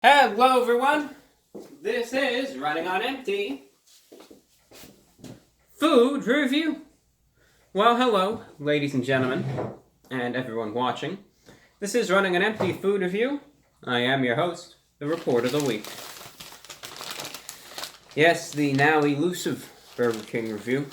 Hello everyone, this is Running on Empty Food Review. Well, hello ladies and gentlemen, and everyone watching. This is Running on Empty Food Review. I am your host, the Report of the Week. Yes, the now elusive Burger King review.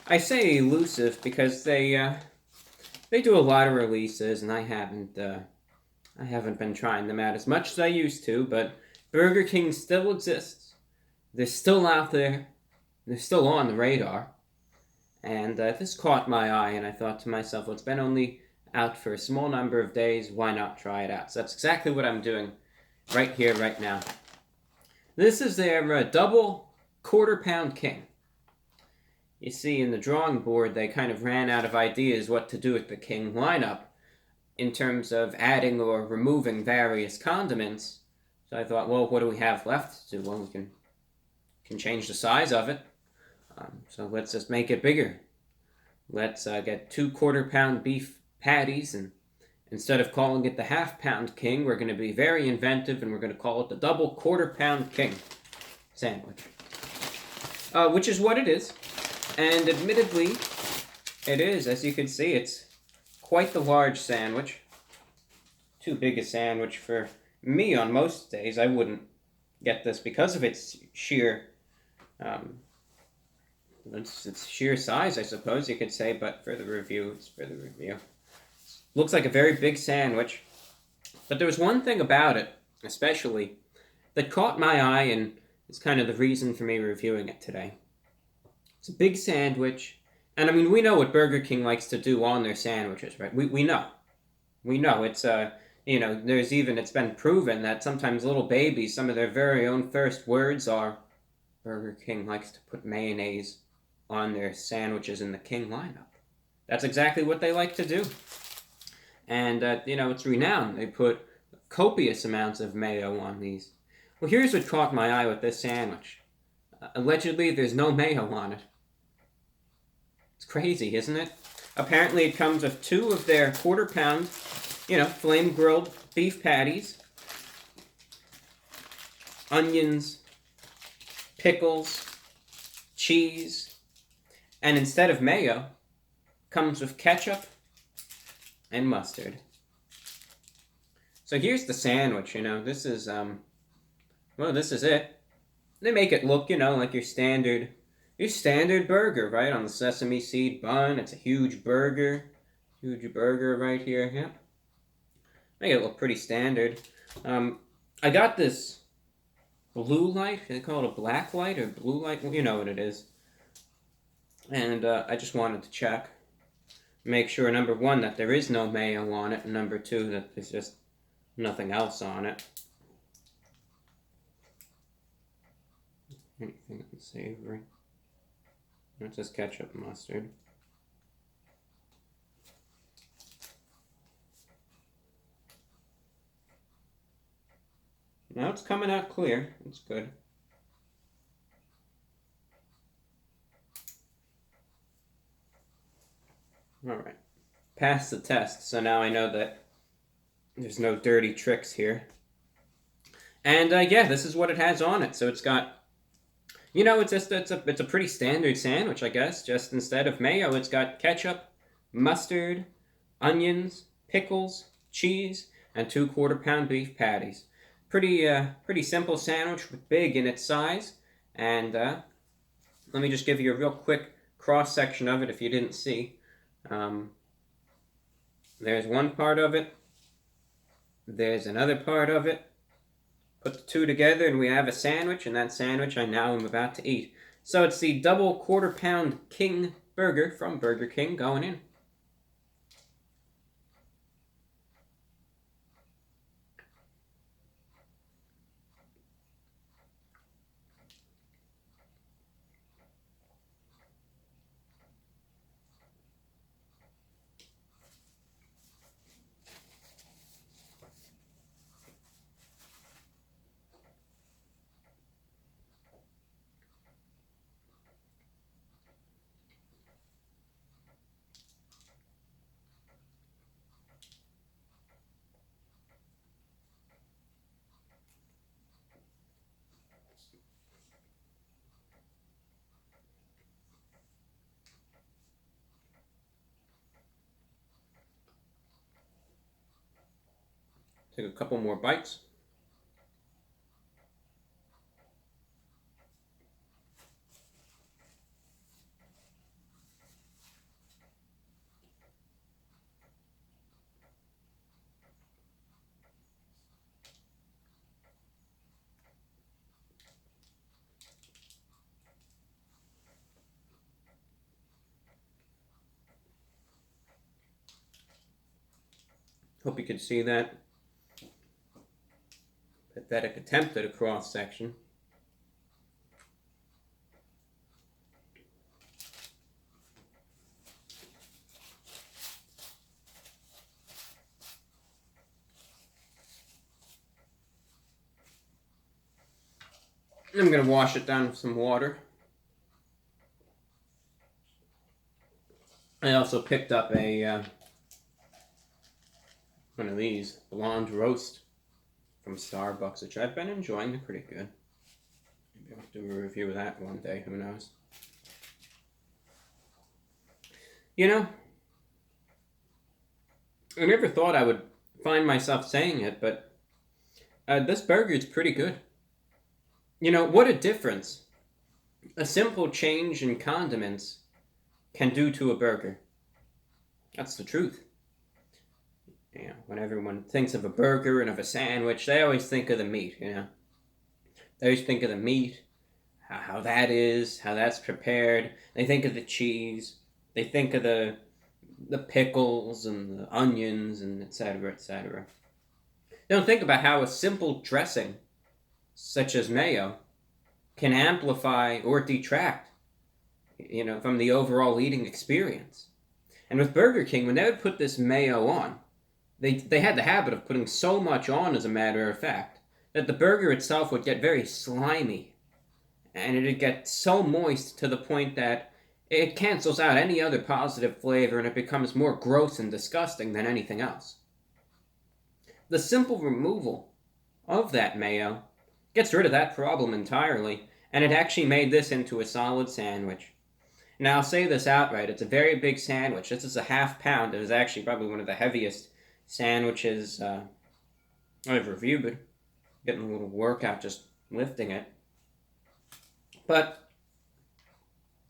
I say elusive because they do a lot of releases, and I haven't been trying them out as much as I used to, but Burger King still exists. They're still out there. They're still on the radar. And this caught my eye, and I thought to myself, well, it's been only out for a small number of days. Why not try it out? So that's exactly what I'm doing right here, right now. This is their double quarter-pound king. You see, in the drawing board, they kind of ran out of ideas what to do with the king lineup in terms of adding or removing various condiments. So I thought, well, what do we have left to do? Well, we can change the size of it. So let's just make it bigger. Let's get 2 quarter-pound beef patties, and instead of calling it the half-pound king, we're going to be very inventive, and we're going to call it the double quarter-pound king sandwich. Which is what it is. And admittedly, it is, as you can see, it's quite the large sandwich. Too big a sandwich for me on most days. I wouldn't get this because of its sheer its sheer size, I suppose you could say, but for the review, it's for the review. Looks like a very big sandwich, but there was one thing about it, especially, that caught my eye and is kind of the reason for me reviewing it today. It's a big sandwich, and I mean, we know what Burger King likes to do on their sandwiches, right? We know. We know. It's, it's been proven that sometimes little babies, some of their very own first words are, Burger King likes to put mayonnaise on their sandwiches in the King lineup. That's exactly what they like to do. And, it's renowned. They put copious amounts of mayo on these. Well, here's what caught my eye with this sandwich. Allegedly, there's no mayo on it. It's crazy, isn't it? Apparently, it comes with 2 of their quarter-pound, flame-grilled beef patties, onions, pickles, cheese, and instead of mayo, comes with ketchup and mustard. So here's the sandwich, this is, this is it. They make it look, like your standard burger, right? On the sesame seed bun. It's a huge burger right here, yeah. Make it look pretty standard. I got this blue light. They call it a black light or blue light. Well, you know what it is. And I just wanted to check. Make sure, number 1, that there is no mayo on it, and number 2, that there's just nothing else on it. Anything unsavory. It's just ketchup and mustard. Now it's coming out clear. It's good. Alright. Passed the test, so now I know that there's no dirty tricks here. And this is what it has on it. So it's got, it's a pretty standard sandwich, I guess. Just instead of mayo, it's got ketchup, mustard, onions, pickles, cheese, and 2 quarter-pound beef patties. Pretty simple sandwich, but big in its size. And let me just give you a real quick cross-section of it if you didn't see. There's one part of it. There's another part of it. Put the 2 together and we have a sandwich, and that sandwich I now am about to eat. So it's the double quarter-pound King burger from Burger King going in. Take a couple more bites. Hope you could see that pathetic attempt at a cross section. I'm going to wash it down with some water. I also picked up a one of these blonde roast from Starbucks, which I've been enjoying. They're pretty good. Maybe I'll do a review of that one day. Who knows? You know, I never thought I would find myself saying it, but this burger is pretty good. You know, what a difference a simple change in condiments can do to a burger. That's the truth. You know, when everyone thinks of a burger and of a sandwich, they always think of the meat, you know. They always think of the meat, how that is, how that's prepared. They think of the cheese. They think of the pickles and the onions and etc., etc. They don't think about how a simple dressing, such as mayo, can amplify or detract, you know, from the overall eating experience. And with Burger King, when they would put this mayo on, they had the habit of putting so much on, as a matter of fact, that the burger itself would get very slimy. And it would get so moist to the point that it cancels out any other positive flavor and it becomes more gross and disgusting than anything else. The simple removal of that mayo gets rid of that problem entirely, and it actually made this into a solid sandwich. Now, I'll say this outright, it's a very big sandwich. This is a half pound. It is actually probably one of the heaviest sandwiches I've reviewed, but getting a little workout just lifting it. But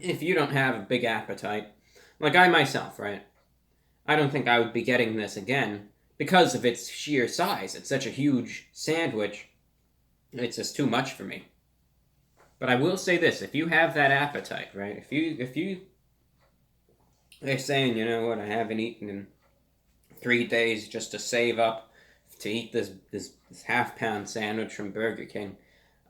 if you don't have a big appetite, like I myself, right, I don't think I would be getting this again because of its sheer size. It's such a huge sandwich, it's just too much for me. But I will say this, if you have that appetite, right, if you they're saying, you know what, I haven't eaten in 3 days just to save up to eat this half-pound sandwich from Burger King,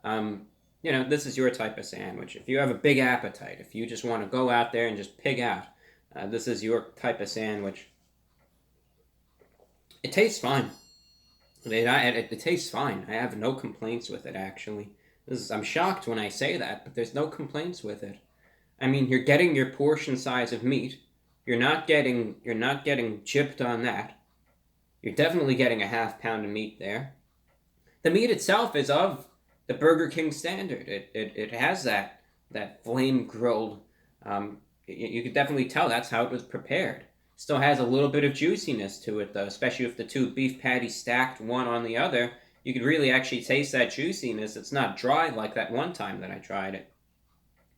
you know, this is your type of sandwich. If you have a big appetite, if you just want to go out there and just pig out, this is your type of sandwich. It tastes fine. It tastes fine. I have no complaints with it, actually. I'm shocked when I say that, but there's no complaints with it. I mean, you're getting your portion size of meat. You're not getting chipped on that. You're definitely getting a half pound of meat there. The meat itself is of the Burger King standard. It has that flame grilled. You could definitely tell that's how it was prepared. Still has a little bit of juiciness to it, though, especially with the two beef patties stacked one on the other. You could really actually taste that juiciness. It's not dry like that one time that I tried it.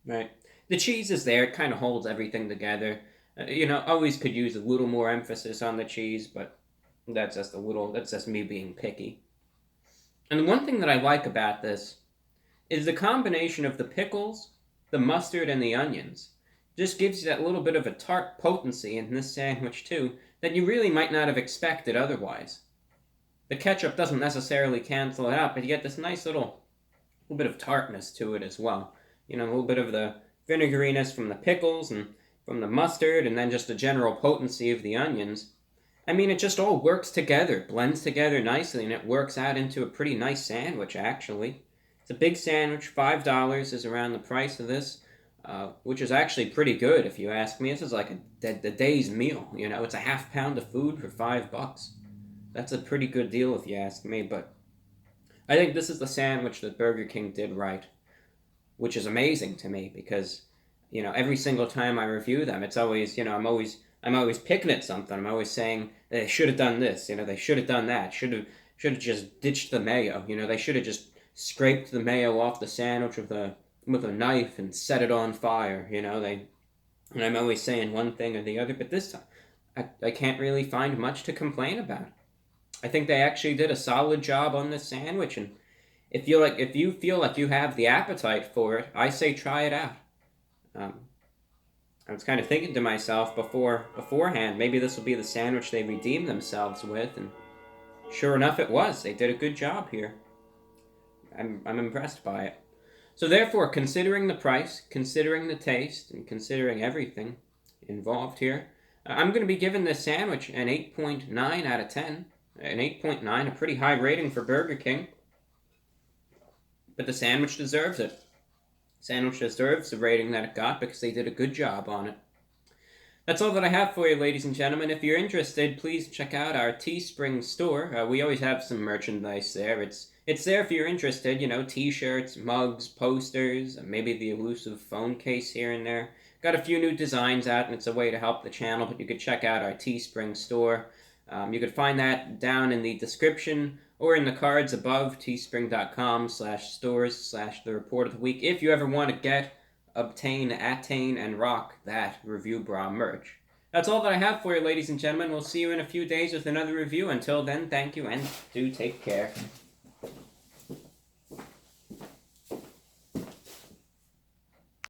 Right? The cheese is there. It kind of holds everything together. You know, always could use a little more emphasis on the cheese, but that's just me being picky. And the one thing that I like about this is the combination of the pickles, the mustard, and the onions. Just gives you that little bit of a tart potency in this sandwich too that you really might not have expected otherwise. The ketchup doesn't necessarily cancel it out, but you get this nice little bit of tartness to it as well. You know, a little bit of the vinegariness from the pickles and from the mustard, and then just the general potency of the onions. I mean, it just all works together, blends together nicely, and it works out into a pretty nice sandwich, actually. It's a big sandwich. $5 is around the price of this, which is actually pretty good, if you ask me. This is like the day's meal, you know. It's a half pound of food for $5. That's a pretty good deal, if you ask me, but I think this is the sandwich that Burger King did right, which is amazing to me, because, you know, every single time I review them, it's always, you know, I'm always picking at something. I'm always saying they should have done this, you know, they should have done that, should should have just ditched the mayo. You know, they should have just scraped the mayo off the sandwich with a knife and set it on fire. You know, and I'm always saying one thing or the other, but this time I can't really find much to complain about. I think they actually did a solid job on this sandwich, and if you feel like you have the appetite for it, I say try it out. I was kind of thinking to myself beforehand, maybe this will be the sandwich they redeem themselves with, and sure enough, it was. They did a good job here. I'm impressed by it. So therefore, considering the price, considering the taste, and considering everything involved here, I'm going to be giving this sandwich an 8.9 out of 10. An 8.9, a pretty high rating for Burger King. But the sandwich deserves it. Sandwich deserves the rating that it got because they did a good job on it. That's all that I have for you, ladies and gentlemen. If you're interested, please check out our Teespring store. We always have some merchandise there. It's there if you're interested, you know, t-shirts, mugs, posters, maybe the elusive phone case here and there. Got a few new designs out, and it's a way to help the channel, but you could check out our Teespring store. You could find that down in the description or in the cards above, teespring.com/stores/the report of the week, if you ever want to obtain, attain, and rock that Review Bra merch. That's all that I have for you, ladies and gentlemen. We'll see you in a few days with another review. Until then, thank you, and do take care.